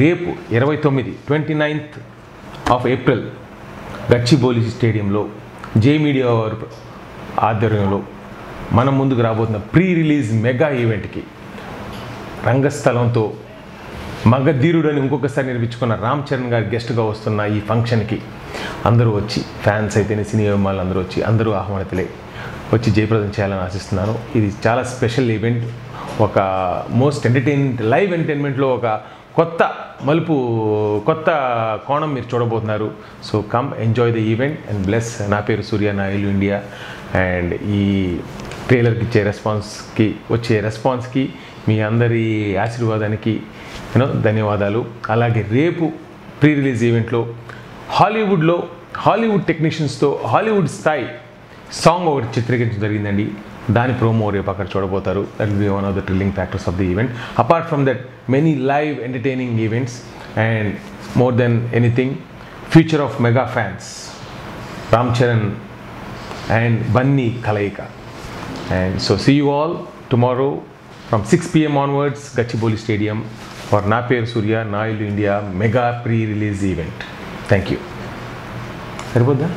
రేపు 29th of April Gachibowli స్టేడియంలో జే media వారి ఆధ్వర్యంలో మనం ముందుకు రాబోతున్న ప్రీ రిలీజ్ మెగా ఈవెంట్కి రంగస్థలంతో మగధీరుడు అని ఇంకొకసారి నిర్మించుకున్న రామ్ చరణ్ గారు గెస్ట్గా వస్తున్న ఈ ఫంక్షన్కి అందరూ వచ్చి, ఫ్యాన్స్ అయితేనే సినీ అభిమానులు అందరూ వచ్చి, అందరూ ఆహ్వానితులే వచ్చి జయప్రదం చేయాలని ఆశిస్తున్నాను. ఇది చాలా స్పెషల్ ఈవెంట్. ఒక మోస్ట్ లైవ్ ఎంటర్టైన్మెంట్లో ఒక కొత్త మలుపు, కొత్త కోణం మీరు చూడబోతున్నారు. So come enjoy the event and bless. నా పేరు సూర్య, నా ఇల్లు ఇండియా. అండ్ ఈ ట్రైలర్కి వచ్చే రెస్పాన్స్కి మీ అందరి ఆశీర్వాదానికి ధన్యవాదాలు. అలాగే రేపు ప్రీ రిలీజ్ ఈవెంట్లో హాలీవుడ్ టెక్నీషియన్స్తో హాలీవుడ్ స్థాయి సాంగ్ ఒకటి చిత్రీకరించడం జరిగిందండి. దాని ప్రోమో రేపు అక్కడ చూడబోతారు. That will be one of the thrilling factors of the event. Apart from that many live entertaining events and more then anything future of mega fans Ram Charan and Bunny కలయిక. And so see you all tomorrow from 6 PM onwards, Gachibowli Stadium for Na Peru Surya, Na Illu India mega pre-release event. Thank you. సరిపోద్దా?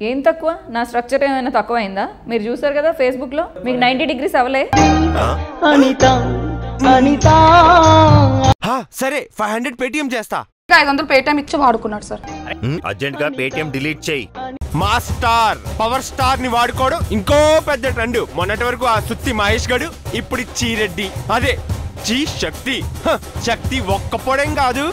ఏం తక్కువ? నా structure ఏమైనా తక్కువైందా? మీరు చూసారు కదా ఫేస్బుక్లో, మీకు 90 degrees అవలే. సరే 500 పేటిఎం చేస్తా. 500 పేటిఎం ఇచ్చి వాడుకున్నాడు సార్. అర్జెంట్ గా పేటిఎం డిలీట్ చేయి. మాస్టర్ పవర్ స్టార్ ని వాడుకోవడం ఇంకో పెద్ద ట్రెండ్. మొన్నటి వరకు ఆ సుత్తి మహేష్ గడు, ఇప్పుడు చీరెడ్డి. అదే చీ శక్తి. శక్తి ఒక్క పొడేం కాదు,